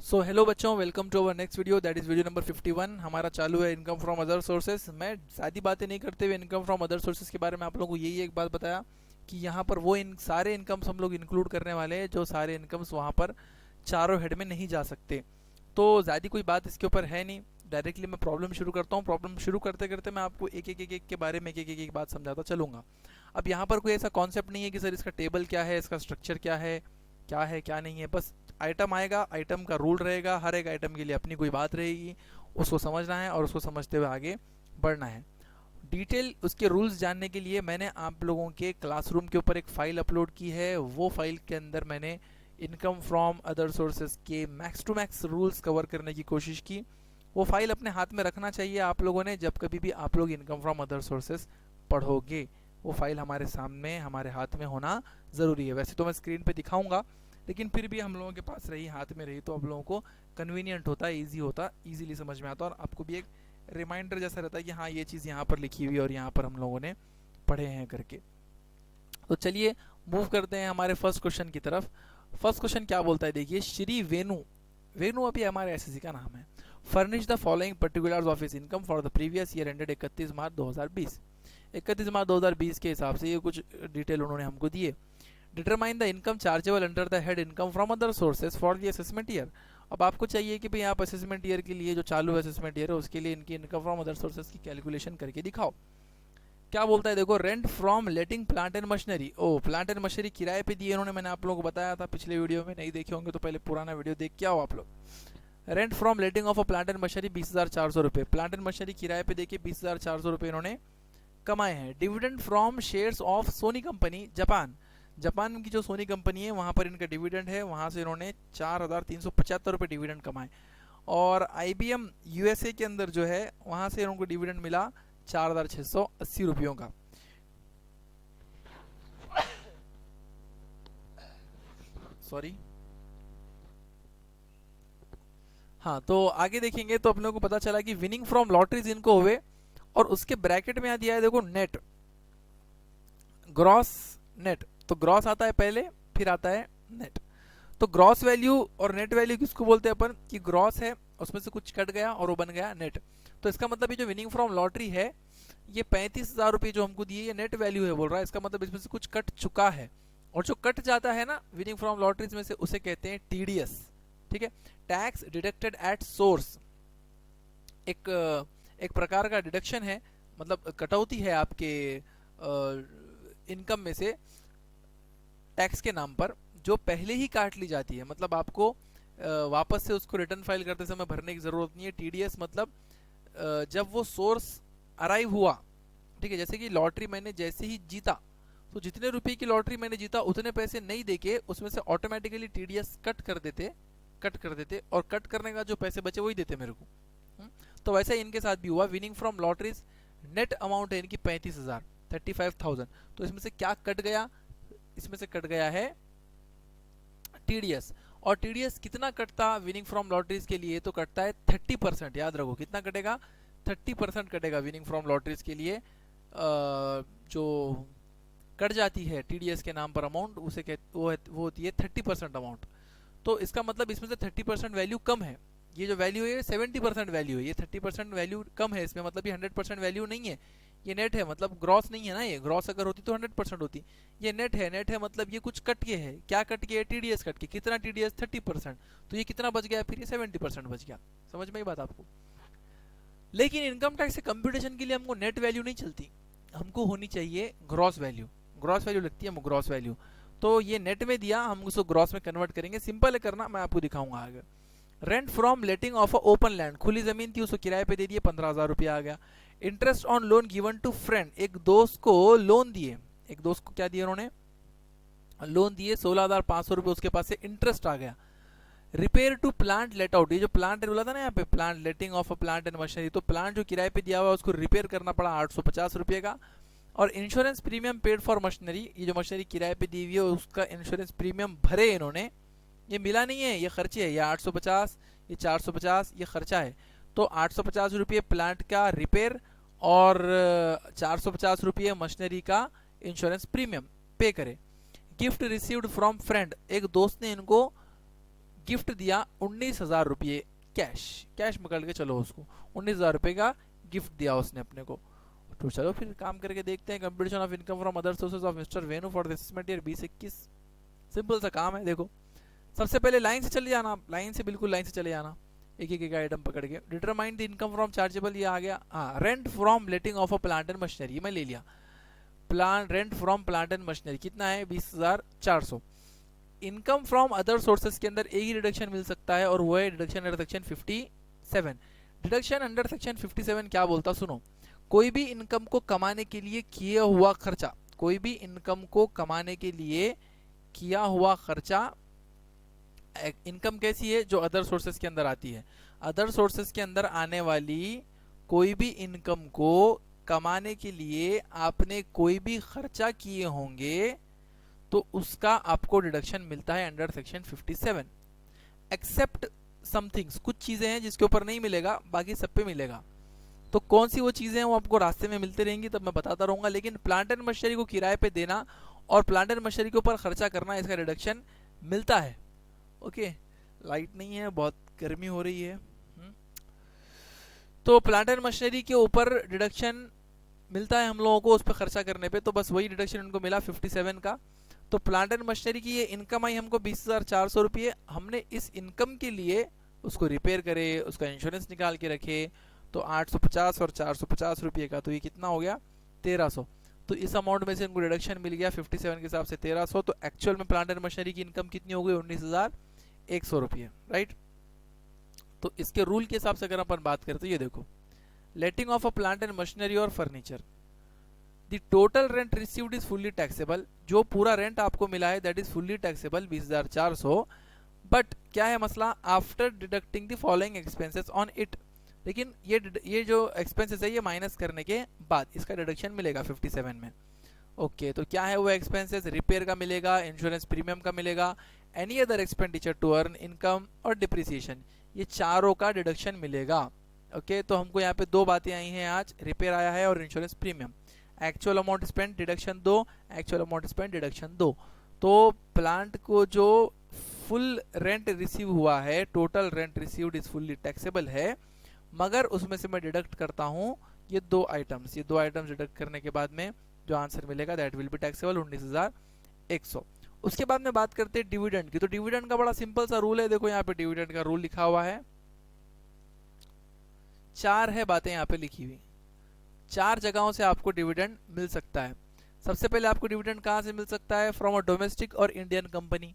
सो hello बच्चों, welcome to our next video, that is video number 51। हमारा चालू है इनकम फ्रॉम अदर सोर्सेज। मैं ज़्यादा बातें नहीं करते हुए इनकम फ्रॉम अदर सोर्सेज के बारे में आप लोगों को यही एक बात बताया कि यहाँ पर वो इन सारे इनकम्स हम लोग इंक्लूड करने वाले हैं जो सारे इनकम्स वहाँ पर चारों हेड में नहीं जा सकते। तो ज़्यादा कोई बात इसके ऊपर है नहीं, डायरेक्टली मैं प्रॉब्लम शुरू करता हूँ। प्रॉब्लम शुरू करते करते मैं आपको एक एक के बारे में एक बात समझाता चलूँगा। अब यहाँ पर कोई ऐसा कॉन्सेप्ट नहीं है कि सर इसका टेबल क्या है, इसका स्ट्रक्चर क्या है क्या नहीं है। बस आइटम आएगा, आइटम का रूल रहेगा, हर एक आइटम के लिए अपनी कोई बात रहेगी, उसको समझना है और उसको समझते हुए आगे बढ़ना है। डिटेल उसके रूल्स जानने के लिए मैंने आप लोगों के क्लासरूम के ऊपर एक फ़ाइल अपलोड की है। वो फाइल के अंदर मैंने इनकम फ्रॉम अदर सोर्सेज के max to max rules cover करने की कोशिश की। वो फाइल अपने हाथ में रखना चाहिए आप लोगों ने जब कभी भी आप लोग इनकम फ्रॉम अदर सोर्सेज पढ़ोगे। वो फाइल हमारे सामने हमारे हाथ में होना ज़रूरी है। वैसे तो मैं स्क्रीन पे दिखाऊंगा, लेकिन फिर भी हम लोगों के पास रही, हाथ में रही, तो आप लोगों को कन्वीनियंट होता है, ईजी होता, ईजिली समझ में आता और आपको भी एक रिमाइंडर जैसा रहता है कि हाँ ये चीज़ यहाँ पर लिखी हुई है और यहाँ पर हम लोगों ने पढ़े हैं करके। तो चलिए मूव करते हैं हमारे फर्स्ट क्वेश्चन की तरफ। फर्स्ट क्वेश्चन क्या बोलता है, देखिए। श्री वेनु, वेनु अभी हमारे एसएससी का नाम है। Furnish the following particulars of his income for the previous year ended 31 मार्च 2020। 31 मार्च 2020 के हिसाब से ये कुछ डिटेल उन्होंने हमको दिए। Determine the income chargeable under the head income from other sources for the assessment year. अब आपको चाहिए कि भाई आप असेसमेंट ईयर के लिए जो चालू असेसमेंट ईयर है उसके लिए इनकी इनकम फ्रॉम अदर सोर्सेज की कैलकुलेशन करके दिखाओ। क्या बोलता है, देखो। Rent from letting plant and machinery. ओ, प्लांट एंड मशीनरी किराए पे दिए उन्होंने, मैंने आप लोगों को बताया था पिछले वीडियो में। नहीं देखे होंगे तो पहले पुराना वीडियो देख के आओ आप लोग। Rent from letting of a plant and machinery 20,400 रुपये। प्लांट एंड मशीनरी किराए पे देखिए 20,400 रुपये इन्होंने कमाए हैं। Dividend from shares of Sony company Japan. Japan की जो सोनी कंपनी है वहाँ पर इनका डिविडेंड है, वहाँ से इन्होंने 4,375 रुपये डिविडेंड कमाए। और IBM USA के अंदर जो है वहाँ से इनको डिविडेंड मिला 4,680 रुपयों का। सॉरी। हाँ, तो आगे देखेंगे तो अपने को पता चला कि विनिंग फ्रॉम लॉटरीज इनको हुए और उसके ब्रैकेट में यहाँ दिया है, देखो, नेट, ग्रॉस, नेट। तो ग्रॉस आता है पहले, फिर आता है नेट। तो ग्रॉस वैल्यू और नेट वैल्यू किसको बोलते हैं अपन, कि ग्रॉस है उसमें से कुछ कट गया और वो बन गया नेट। तो इसका मतलब ये जो विनिंग फ्रॉम लॉटरी है ये 35,000 रुपये जो हमको दिए, ये नेट वैल्यू है बोल रहा है। इसका मतलब इसमें से कुछ कट चुका है, और जो कट जाता है ना विनिंग फ्रॉम लॉटरीज में से उसे कहते हैं TDS। ठीक है, टैक्स डिडक्टेड एट सोर्स। एक एक प्रकार का डिडक्शन है, मतलब कटौती है आपके इनकम में से टैक्स के नाम पर, जो पहले ही काट ली जाती है। मतलब आपको वापस से उसको रिटर्न फाइल करते समय भरने की ज़रूरत नहीं है। TDS मतलब जब वो सोर्स अराइव हुआ, ठीक है। जैसे कि लॉटरी मैंने जैसे ही जीता, तो जितने रुपए की लॉटरी मैंने जीता उतने पैसे नहीं देके उसमें से ऑटोमेटिकली TDS कट कर देते और कट करने का जो पैसे बचे वही देते मेरे को। तो वैसा इनके साथ भी हुआ। Winning from lotteries net amount है इनकी 35,000, 35,000। तो इसमें से क्या कट गया, इसमें से कट गया है TDS। और TDS कितना कटता विनिंग फ्रॉम लॉटरीज के लिए, तो कटता है 30%। याद रखो कितना कटेगा, 30% कटेगा विनिंग फ्रॉम लॉटरीज के लिए। जो कट जाती है TDS के नाम पर अमाउंट, उसे वो होती है 30% अमाउंट। तो इसका मतलब इसमें से 30% वैल्यू कम है। ये जो वैल्यू है 70% वैल्यू है, ये 30% वैल्यू कम है इसमें, मतलब ये 100% वैल्यू नहीं है। ये नेट है, मतलब ग्रॉस नहीं है ना। ये ग्रॉस अगर होती तो 100% होती। ये नेट है, नेट है मतलब ये कुछ कट के है। क्या कट के है, TDS कट के। कितना TDS, 30%। तो ये कितना बच गया, फिर ये 70% बच गया। समझ में ही बात आपको। लेकिन इनकम टैक्स के कंप्यूटेशन के लिए हमको नेट वैल्यू नहीं चलती, हमको होनी चाहिए ग्रॉस वैल्यू। ग्रॉस वैल्यू लगती है हमको, ग्रॉस वैल्यू। तो ये नेट में दिया, हम उसको ग्रॉस में कन्वर्ट करेंगे। सिंपल है करना, मैं आपको दिखाऊंगा आगे। Rent from letting of a open land, खुली जमीन थी उसको किराए पे दे दिए, 15,000 रुपया आ गया। Interest on loan given to friend, एक दोस्त को लोन दिए। एक दोस्त को क्या दिया उन्होंने, लोन दिए 16,500 रुपये, उसके पास से इंटरेस्ट आ गया। Repair to plant let out, ये जो प्लांट बोला था ना यहाँ पे, plant letting of a plant and machinery, तो प्लांट जो किराए पे दिया हुआ है उसको रिपेयर करना पड़ा 850 रुपये का। और insurance premium paid for machinery, ये जो मशीनरी किराए पे दी हुई है उसका इंश्योरेंस प्रीमियम भरे इन्होंने। ये मिला नहीं है, ये खर्चे है। ये 850, ये 450, ये खर्चा है। तो 850 रुपये प्लांट का रिपेयर और 450 रुपये मशीनरी का इंश्योरेंस प्रीमियम पे करे। गिफ्ट रिसीव्ड फ्रॉम फ्रेंड, एक दोस्त ने इनको गिफ्ट दिया 19,000 रुपये कैश, कैश पकड़ के चलो उसको 19,000 रुपये का गिफ्ट दिया उसने अपने को। तो चलो फिर काम करके देखते हैं। Computation of income from other sources of mister Venu for the assessment year 2021। Simple सा काम है। देखो सबसे पहले लाइन से चले जाना, लाइन से बिल्कुल लाइन से चले जाना, एक एक आइटम पकड़ के। Determine the income from chargeable, ये आ गया। हाँ, rent from letting of a plant and machinery, मैं ले लिया। Plan rent from plant and machinery कितना है 20,400। इनकम फ्रॉम अदर सोर्सेज के अंदर एक ही डिडक्शन मिल सकता है और वो है deduction under section 57। Deduction under section 57 क्या बोलता, सुनो। कोई भी इनकम को कमाने के लिए किया हुआ खर्चा, कोई भी इनकम को कमाने के लिए किया हुआ खर्चा, इनकम कैसी है जो अदर सोर्सेज के अंदर आती है, अदर सोर्सेज के अंदर आने वाली कोई भी इनकम को कमाने के लिए आपने कोई भी खर्चा किए होंगे तो उसका आपको डिडक्शन मिलता है अंडर सेक्शन 57। एक्सेप्ट समथिंग्स, कुछ चीजें हैं जिसके ऊपर नहीं मिलेगा, बाकी सब पे मिलेगा। तो कौन सी वो चीजें हैं वो आपको रास्ते में मिलती रहेंगी, तब मैं बताता रहूंगा। लेकिन प्लांट एंड मशीनरी को किराए पे देना और प्लांट एंड मशीनरी के ऊपर खर्चा करना, इसका डिडक्शन मिलता है। ओके, लाइट नहीं है, बहुत गर्मी हो रही है। तो प्लांट एंड मशीनरी के ऊपर डिडक्शन मिलता है हम लोगों को उस पर खर्चा करने पे, तो बस वही डिडक्शन उनको मिला 57 का। तो प्लांट एंड मशीनरी की ये इनकम आई हमको 20,400 रुपये। हमने इस इनकम के लिए उसको रिपेयर करे, उसका इंश्योरेंस निकाल के रखे, तो 850 और 450 रुपये का, तो ये कितना हो गया 1300। तो इस अमाउंट में से उनको डिडक्शन मिल गया 57 के हिसाब से 1300। तो एक्चुअल में प्लांट एंड मशीनरी की इनकम कितनी हो गई 19,100 रुपये, राइट। तो इसके रूल के हिसाब से अगर अपन बात करें तो ये देखो, letting of a plant and machinery और furniture, the total rent received is fully taxable, जो पूरा रेंट आपको मिला है that is fully taxable 20,400। But क्या है मसला, after deducting the following expenses on it, लेकिन ये जो एक्सपेंसेस है ये माइनस करने के बाद इसका डिडक्शन मिलेगा 57 में। ओके, तो क्या है वो एक्सपेंसेस, रिपेयर का मिलेगा, इंश्योरेंस प्रीमियम का मिलेगा, any other expenditure to earn income और डिप्रिसिएशन, ये चारों का डिडक्शन मिलेगा। ओके, तो हमको यहाँ पे दो बातें आई हैं आज, रिपेयर आया है और insurance premium. Actual amount spend deduction 2, actual amount spend deduction 2। तो प्लांट को जो फुल रेंट रिसीव हुआ है, total rent received is fully taxable है, मगर उसमें से मैं डिडक्ट करता हूँ ये दो आइटम्स, ये दो आइटम्स डिडक्ट करने के बाद में जो आंसर मिलेगा दैट विल बी टैक्सेबल 19,100। उसके बाद में बात करते हैं डिविडेंड की। तो डिविडेंड का बड़ा सिंपल सा रूल है, देखो यहाँ पे डिविडेंड का रूल लिखा हुआ है, 4 है बातें यहाँ पे लिखी हुई, 4 जगहों से आपको डिविडेंड मिल सकता है। सबसे पहले आपको डिविडेंड कहाँ से मिल सकता है, फ्रॉम अ डोमेस्टिक और इंडियन कंपनी।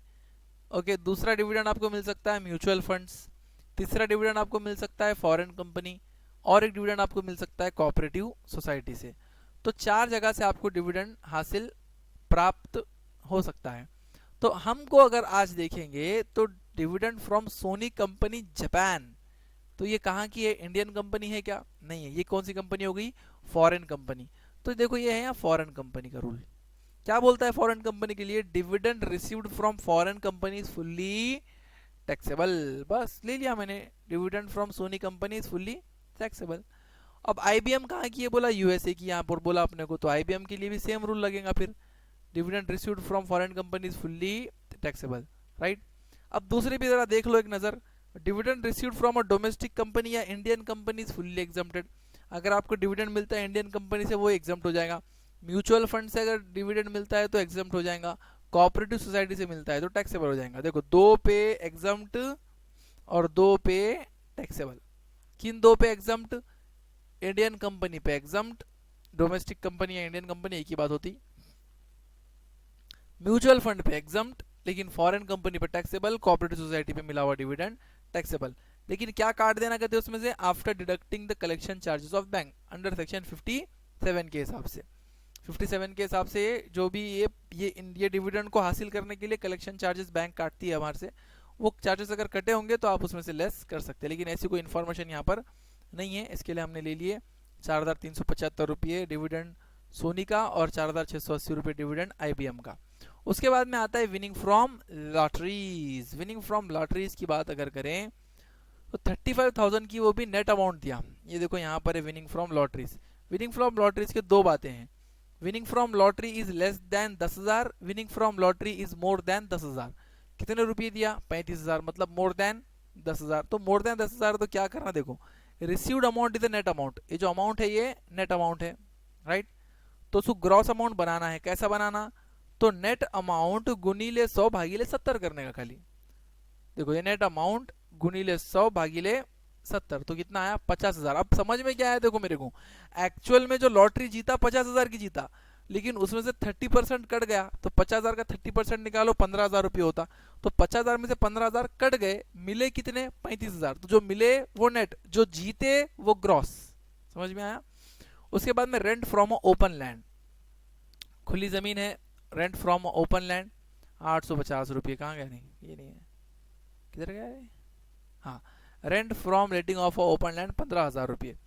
ओके, दूसरा डिविडेंड आपको मिल सकता है म्यूचुअल फंड्स, तीसरा डिविडेंड आपको मिल सकता है फॉरेन कंपनी, और एक डिविडेंड आपको मिल सकता है कोऑपरेटिव सोसाइटी से। तो 4 जगह से आपको डिविडेंड हासिल प्राप्त हो सकता है। तो हमको अगर आज देखेंगे तो dividend from Sony company Japan, तो ये कहाँ की है, इंडियन कंपनी है क्या, नहीं है, ये कौन सी कंपनी हो गई, फॉरेन कंपनी। तो देखो ये है यहाँ फॉरेन कंपनी का रूल, क्या बोलता है फॉरेन कंपनी के लिए, dividend received from foreign company is fully taxable. बस ले लिया मैंने, dividend from Sony company is fully taxable. अब आईबीएम कहाँ की है, बोला यूएसए की, यहाँ पर बोला अपने को, तो आईबीएम के लिए भी सेम रूल लगेगा फिर, dividend received from foreign company is fully taxable, right. अब दूसरे भी जरा देख लो एक नजर, dividend received from a domestic company या Indian company is fully exempted. अगर आपको डिविडेंड मिलता है इंडियन कंपनी से वो एग्जम्प्ट हो जाएगा, म्यूचुअल फंड से अगर डिविडेंड मिलता है तो एग्जम्प्ट हो जाएगा, कोऑपरेटिव सोसाइटी से मिलता है तो टैक्सेबल हो जाएगा। देखो 2 पे एग्जम्प्ट और 2 पे टैक्सेबल। किन 2 पे एग्जम्प्ट, इंडियन कंपनी पे एग्जम्प्ट, डोमेस्टिक कंपनी या इंडियन कंपनी एक ही बात होती, म्यूचुअल फंड पे एग्जम्प्ट लेकिन फॉरेन कंपनी पे टैक्सेबल, कोऑपरेटिव सोसाइटी पे मिला हुआ डिविडेंड टैक्सेबल। लेकिन क्या काट देना कहते हैं उसमें से, after deducting the collection charges of bank under section 57 के हिसाब से, 57 के हिसाब से जो भी ये डिविडेंड को हासिल करने के लिए कलेक्शन चार्जेस बैंक काटती है हमारे से, वो चार्जेस अगर कटे होंगे तो आप उसमें से लेस कर सकते हैं। लेकिन ऐसी कोई इन्फॉर्मेशन यहाँ पर नहीं है, इसके लिए हमने ले लिए 4,375 रुपये डिविडेंड सोनी का और 4,680 रुपये डिविडेंड आईबीएम का। उसके बाद में आता है winning from lotteries. Winning from lotteries की बात अगर करें तो 35,000 की वो भी नेट अमाउंट दिया, ये देखो यहाँ पर है winning from lotteries. Winning from lotteries के दो बातें हैं, winning from lottery is less than 10,000, winning from lottery is more then 10,000। कितने रुपये दिया? 35,000, मतलब मोर देन 10,000। तो मोर देन 10,000 तो क्या करना, देखो received amount is the net amount, ये जो अमाउंट है ये नेट अमाउंट है, राइट। तो उसको ग्रॉस अमाउंट बनाना है, कैसा बनाना? तो नेट अमाउंट गुनीले 100 भागीले 70 करने का खाली। देखो ये नेट अमाउंट गुनीले 100 भागीले 70, तो कितना आया? 50,000। अब समझ में क्या आया देखो मेरे को, एक्चुअल में जो लॉटरी जीता 50,000 की जीता, लेकिन उसमें से 30% कट गया, तो 50,000 का 30% निकालो 15,000 रुपये होता। तो 50,000 में से 15,000 कट गए, मिले कितने? 35,000। तो जो मिले वो नेट, जो जीते वो ग्रॉस। समझ में आया? उसके बाद में रेंट फ्रॉम ओपन लैंड, खुली जमीन है, रेंट फ्रॉम ओपन लैंड 850 रुपये। कहाँ गया? नहीं ये नहीं है, किधर गया है? हाँ, rent from letting of open land 15,000 रुपये,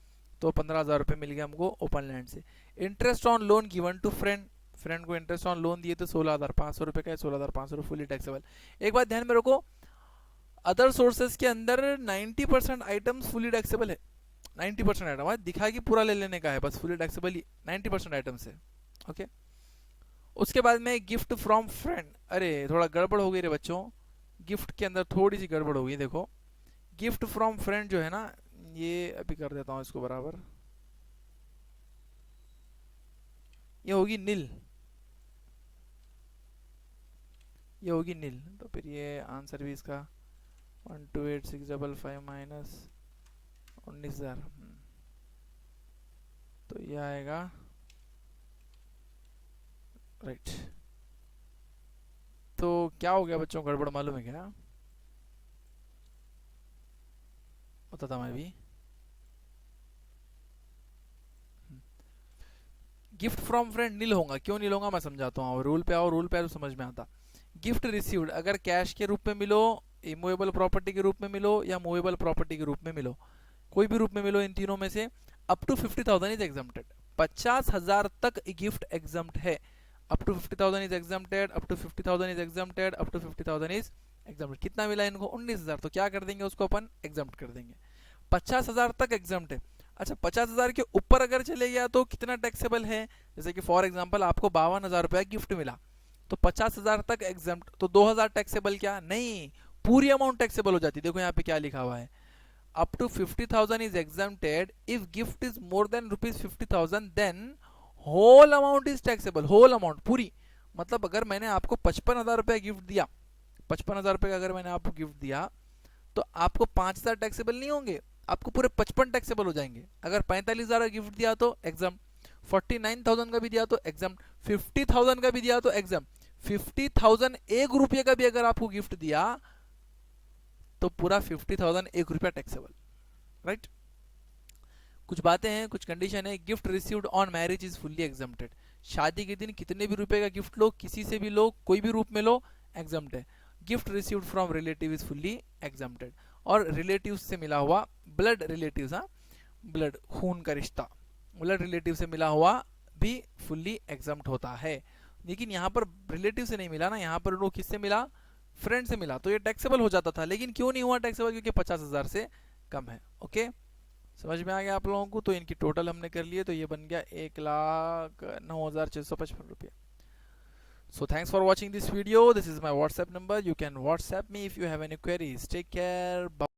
तो 15,000 रुपये मिल गया हमको ओपन लैंड से। Interest on loan given to friend, friend को इंटरेस्ट ऑन लोन दिए तो 16,500 रुपये का है, 16,500 फुली टैक्सेबल। एक बात ध्यान में रखो, अदर सोर्सेज के अंदर 90% आइटम्स फुली टैक्सेबल है। 90% आइटम दिखा कि पूरा ले लेने का है, बस फुली टैक्सेबल ही 90% आइटम्स है, ओके। उसके बाद में गिफ्ट फ्रॉम फ्रेंड, अरे थोड़ा गड़बड़ हो गई रे बच्चों, गिफ्ट के अंदर थोड़ी सी गड़बड़ हो गई। देखो गिफ्ट फ्रॉम फ्रेंड जो है ना, ये अभी कर देता हूँ इसको बराबर, ये होगी नील, ये होगी नील। तो फिर ये आंसर भी इसका 128,655 माइनस 19,000, तो ये आएगा राइट। तो क्या हो गया बच्चों, गड़बड़ मालूम है क्या? बताता मैं भी। गिफ्ट फ्रॉम फ्रेंड नील होगा, क्यों नील होगा मैं समझाता हूँ, रूल पे आओ, रूल पे आओ तो समझ में आता। गिफ्ट रिसीव्ड अगर कैश के रूप में मिलो, इमूवेबल प्रॉपर्टी के रूप में मिलो, या मूवेबल प्रॉपर्टी के रूप में मिलो, कोई भी रूप में मिलो इन तीनों में से, अप टू 50,000 इज एग्जम्प्टेड। 50,000 तक गिफ्ट एग्जम्प्ट है। Up to 50,000 is exempted, up to 50,000 is exempted, up to 50,000 is exempted. कितना मिला इनको? 19,000। तो क्या कर देंगे उसको अपन? एग्जम्प्ट कर देंगे। 50,000 तक एग्जम्प्ट है। अच्छा 50,000 के ऊपर अगर चले गया तो कितना टैक्सेबल है? जैसे कि फॉर एग्जांपल आपको 52,000 रुपया गिफ्ट मिला, तो 50,000 तक एग्जम्प्ट, तो 2,000 टैक्सेबल क्या नहीं, पूरी अमाउंट टैक्सेबल हो जाती है। देखो यहाँ पे क्या लिखा हुआ है, up to 50,000 is exempted if gift is more than ₹50,000 then whole amount is taxable. Whole amount पूरी, मतलब अगर मैंने आपको 55,000 रुपया गिफ्ट दिया, 55,000 रुपये का अगर मैंने आपको गिफ्ट दिया, तो आपको 5,000 टैक्सेबल नहीं होंगे, आपको पूरे 55 टैक्सेबल हो जाएंगे। अगर 45,000 का गिफ्ट दिया तो एग्जाम, 49,000 का भी दिया तो एग्जाम, 50,000 का भी दिया तो एग्जाम, 50,000 एक रुपये का भी अगर आपको गिफ्ट दिया तो पूरा 50,000 एक रुपया टैक्सेबल, राइट। कुछ बातें हैं, कुछ कंडीशन है। Gift received on marriage is fully exempted, शादी के दिन कितने भी रुपए का गिफ्ट लो, किसी से भी लो, कोई भी रूप में लो, एग्जम्प्ट है। Gift received from relative is fully exempted, और रिलेटिव्स से मिला हुआ, ब्लड रिलेटिव्स, हाँ ब्लड खून का रिश्ता, ब्लड रिलेटिव से मिला हुआ भी फुल्ली एग्जम्प्ट होता है। लेकिन यहाँ पर रिलेटिव से नहीं मिला ना, यहाँ पर वो किससे मिला? फ्रेंड से मिला, तो ये टैक्सेबल हो जाता था, लेकिन क्यों नहीं हुआ टैक्सेबल? क्योंकि 50,000 से कम है, ओके। समझ में आ गया आप लोगों को? तो इनकी टोटल हमने कर लिए, तो ये बन गया 1,09,655 रुपये। So thanks for watching this video. This is my WhatsApp number. You can WhatsApp me if you have any queries. Take care. Bye.